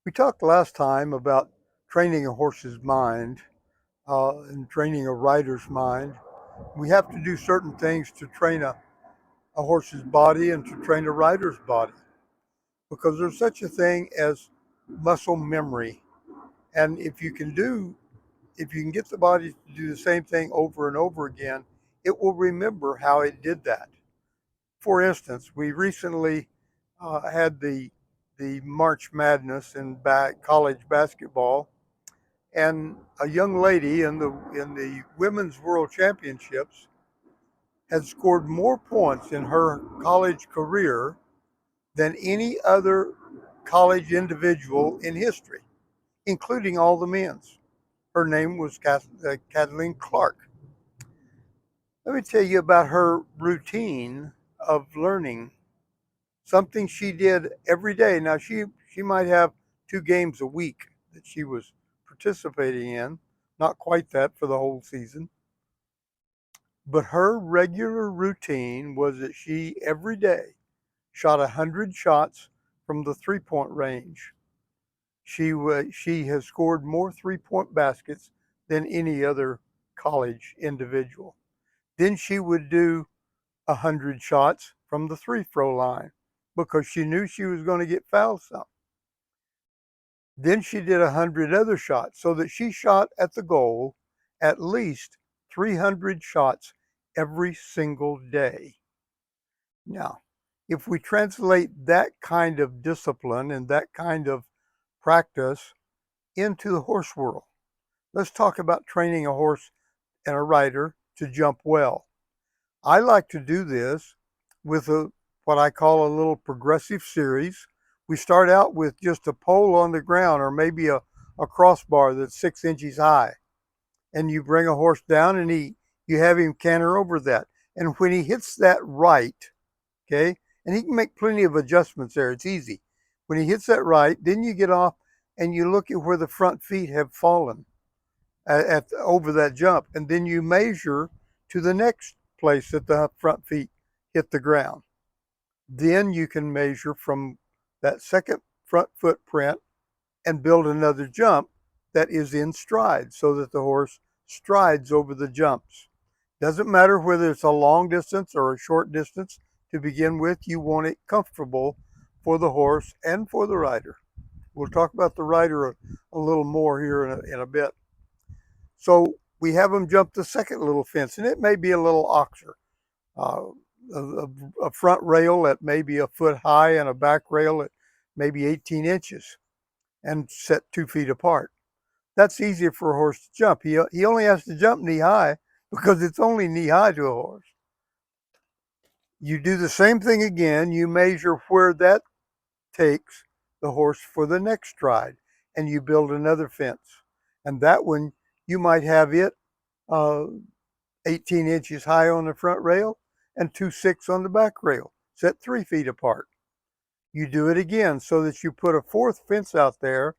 We talked last time about training a horse's mind and training a rider's mind. We have to do certain things to train a horse's body and to train a rider's body because there's such a thing as muscle memory. And if you can get the body to do the same thing over and over again, it will remember how it did that. For instance, we recently had the March Madness in college basketball, and a young lady in the women's world championships had scored more points in her college career than any other college individual in history, including all the men's. Her name was Kathleen Clark. Let me tell you about her routine of learning, something she did every day. Now she might have 2 games a week that she was participating in, not quite that for the whole season. But her regular routine was that she every day shot 100 shots from the 3-point range. She has scored more 3-point baskets than any other college individual. Then she would do 100 shots from the free throw line because she knew she was going to get fouled some. Then she did 100 other shots so that she shot at the goal at least 300 shots every single day. Now, if we translate that kind of discipline and that kind of practice into the horse world, let's talk about training a horse and a rider to jump well. I like to do this with what I call a little progressive series. We start out with just a pole on the ground or maybe a crossbar that's 6 inches high. And you bring a horse down and you have him canter over that. And when he hits that right, okay, and he can make plenty of adjustments there, it's easy. When he hits that right, then you get off and you look at where the front feet have fallen over that jump. And then you measure to the next place that the front feet hit the ground. Then you can measure from that second front footprint and build another jump that is in stride so that the horse strides over the jumps. Doesn't matter whether it's a long distance or a short distance to begin with, you want it comfortable for the horse and for the rider. We'll talk about the rider a little more here in a bit. So we have them jump the second little fence, and it may be a little oxer, uh, a front rail at maybe a foot high and a back rail at maybe 18 inches and set 2 feet apart. That's easier for a horse to jump. He only has to jump knee high because it's only knee high to a horse. You do the same thing again. You measure where that takes the horse for the next stride, and you build another fence. And that one, you might have it uh, 18 inches high on the front rail and 2.6 on the back rail, set 3 feet apart. You do it again so that you put a fourth fence out there,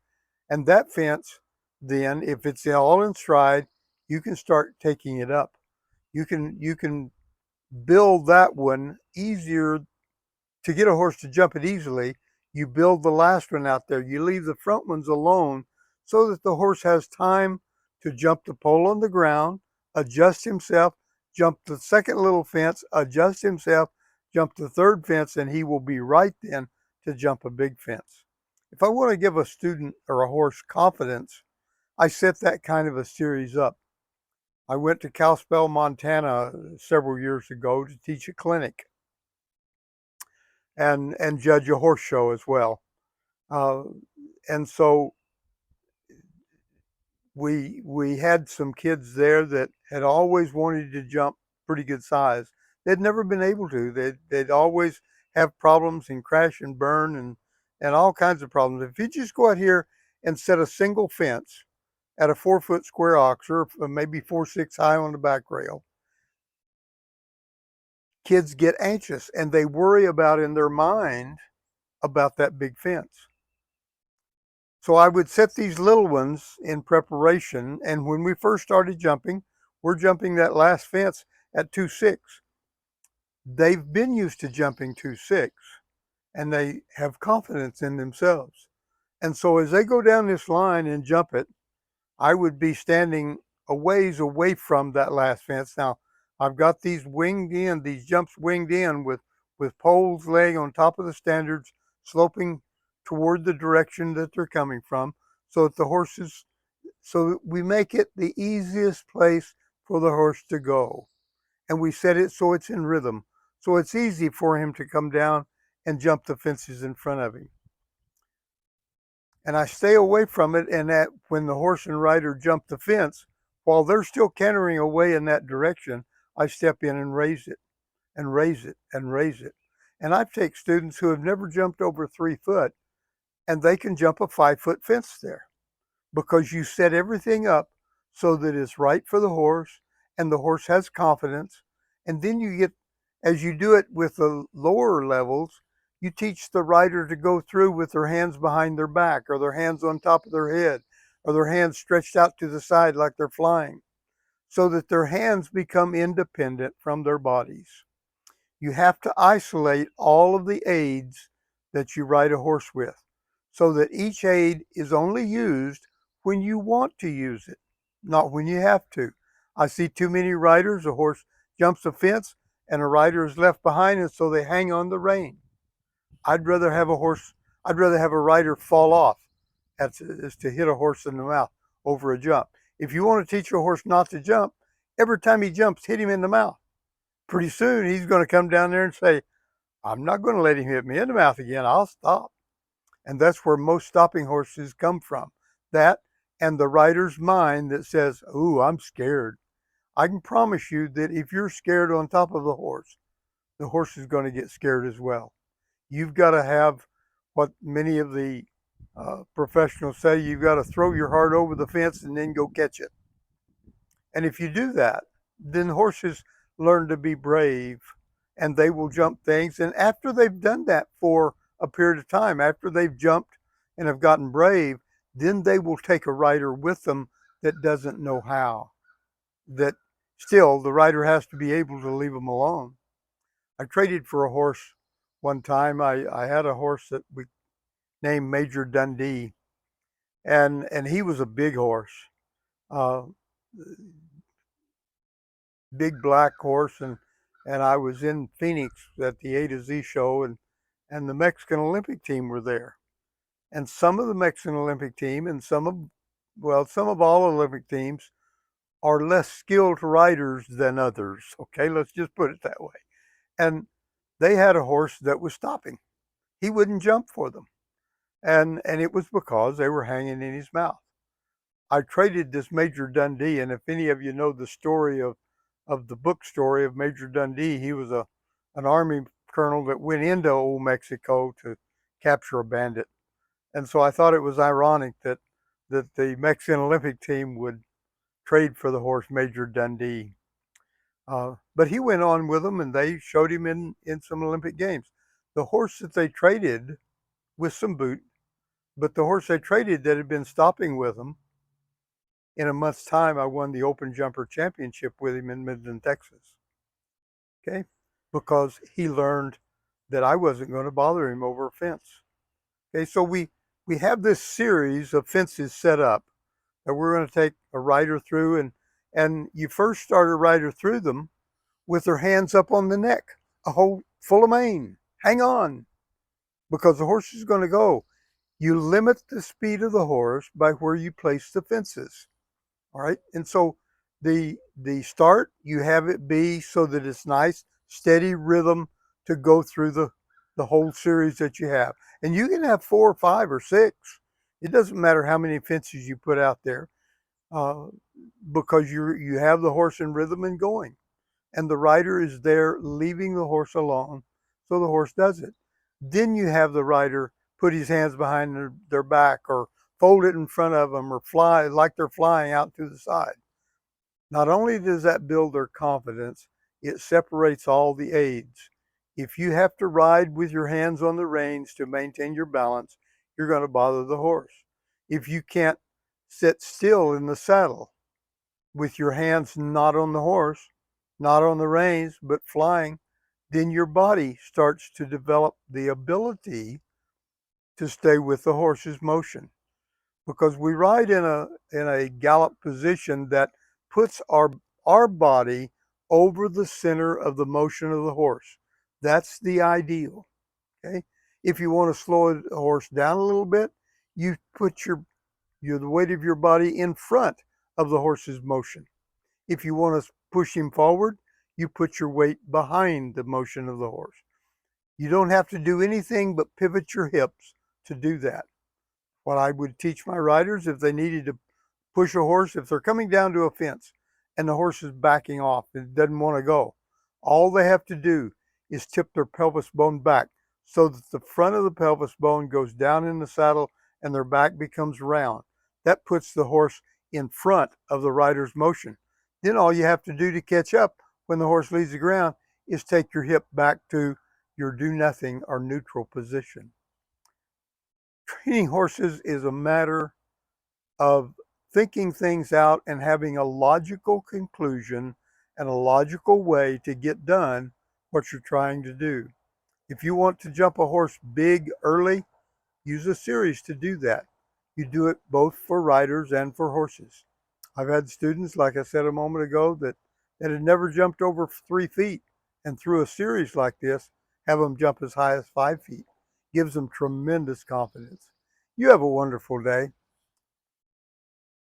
and that fence, then, if it's all in stride, you can start taking it up. You can build that one easier to get a horse to jump it easily. You build the last one out there. You leave the front ones alone so that the horse has time to jump the pole on the ground, adjust himself, jump the second little fence, adjust himself, jump the third fence, and he will be right then to jump a big fence. If I want to give a student or a horse confidence, I set that kind of a series up. I went to Kalispell, Montana several years ago to teach a clinic and judge a horse show as well. Uh, and so we had some kids there that had always wanted to jump pretty good size. They'd never been able to. They'd always have problems and crash and burn and all kinds of problems. If you just go out here and set a single fence at a 4 foot square oxer, maybe 4.6 high on the back rail, kids get anxious and they worry about in their mind about that big fence. So I would set these little ones in preparation. And when we first started jumping, we're jumping that last fence at 2.6. They've been used to jumping 2.6 and they have confidence in themselves. And so as they go down this line and jump it, I would be standing a ways away from that last fence. Now, I've got these jumps winged in with poles laying on top of the standards, sloping toward the direction that they're coming from, so that so that we make it the easiest place for the horse to go. And we set it so it's in rhythm. So it's easy for him to come down and jump the fences in front of him. And I stay away from it. And that when the horse and rider jump the fence, while they're still cantering away in that direction, I step in and raise it and raise it and raise it. And I take students who have never jumped over 3 foot and they can jump a 5 foot fence there because you set everything up so that it's right for the horse and the horse has confidence. And then as you do it with the lower levels, you teach the rider to go through with their hands behind their back or their hands on top of their head or their hands stretched out to the side like they're flying so that their hands become independent from their bodies. You have to isolate all of the aids that you ride a horse with so that each aid is only used when you want to use it, not when you have to. I see too many riders, a horse jumps a fence and a rider is left behind and so they hang on the rein. I'd rather have a rider fall off as to hit a horse in the mouth over a jump. If you want to teach a horse not to jump, every time he jumps, hit him in the mouth. Pretty soon he's going to come down there and say, I'm not going to let him hit me in the mouth again. I'll stop. And that's where most stopping horses come from. That and the rider's mind that says, ooh, I'm scared. I can promise you that if you're scared on top of the horse is going to get scared as well. You've got to have what many of the professionals say, you've got to throw your heart over the fence and then go catch it. And if you do that, then horses learn to be brave and they will jump things. And after they've done that for a period of time, after they've jumped and have gotten brave, then they will take a rider with them that doesn't know how. That still the rider has to be able to leave them alone. I traded for a horse one time. I had a horse that we named Major Dundee, and he was a big horse, uh, big black horse, and I was in Phoenix at the A to Z show, and the Mexican Olympic team were there, and some of the Mexican Olympic team and some of all Olympic teams are less skilled riders than others. Okay, let's just put it that way. And they had a horse that was stopping. He wouldn't jump for them. And it was because they were hanging in his mouth. I traded this Major Dundee, and if any of you know the story of the book story of Major Dundee, he was an army colonel that went into old Mexico to capture a bandit. And so I thought it was ironic that the Mexican Olympic team would trade for the horse Major Dundee. But he went on with them, and they showed him in some Olympic games. The horse that they traded with some boot, but the horse they traded that had been stopping with them, in a month's time, I won the Open Jumper Championship with him in Midland, Texas. Okay, because he learned that I wasn't going to bother him over a fence. Okay, so we have this series of fences set up that we're going to take a rider through, and you first start a rider through them with their hands up on the neck, a hole full of mane. Hang on, because the horse is going to go. You limit the speed of the horse by where you place the fences. All right, and so the start, you have it be so that it's nice, steady rhythm to go through the whole series that you have. And you can have 4 or 5 or 6. It doesn't matter how many fences you put out there, uh, because you have the horse in rhythm and going, and the rider is there leaving the horse alone, so the horse does it. Then you have the rider put his hands behind their back or fold it in front of them or fly like they're flying out to the side. Not only does that build their confidence, it separates all the aids. If you have to ride with your hands on the reins to maintain your balance, you're going to bother the horse. If you can't sit still in the saddle with your hands not on the horse, not on the reins, but flying, then your body starts to develop the ability to stay with the horse's motion, because we ride in a gallop position that puts our body over the center of the motion of the horse. That's the ideal. Okay. If you want to slow a horse down a little bit, you put the weight of your body in front of the horse's motion. If you want to push him forward, you put your weight behind the motion of the horse. You don't have to do anything but pivot your hips to do that. What I would teach my riders, if they needed to push a horse, if they're coming down to a fence and the horse is backing off and doesn't want to go, all they have to do is tip their pelvis bone back so that the front of the pelvis bone goes down in the saddle and their back becomes round. That puts the horse in front of the rider's motion. Then all you have to do to catch up when the horse leaves the ground is take your hip back to your do nothing or neutral position. Training horses is a matter of thinking things out and having a logical conclusion and a logical way to get done what you're trying to do. If you want to jump a horse big early, use a series to do that. You do it both for riders and for horses. I've had students, like I said a moment ago, that had never jumped over 3 feet, and through a series like this, have them jump as high as 5 feet. Gives them tremendous confidence. You have a wonderful day.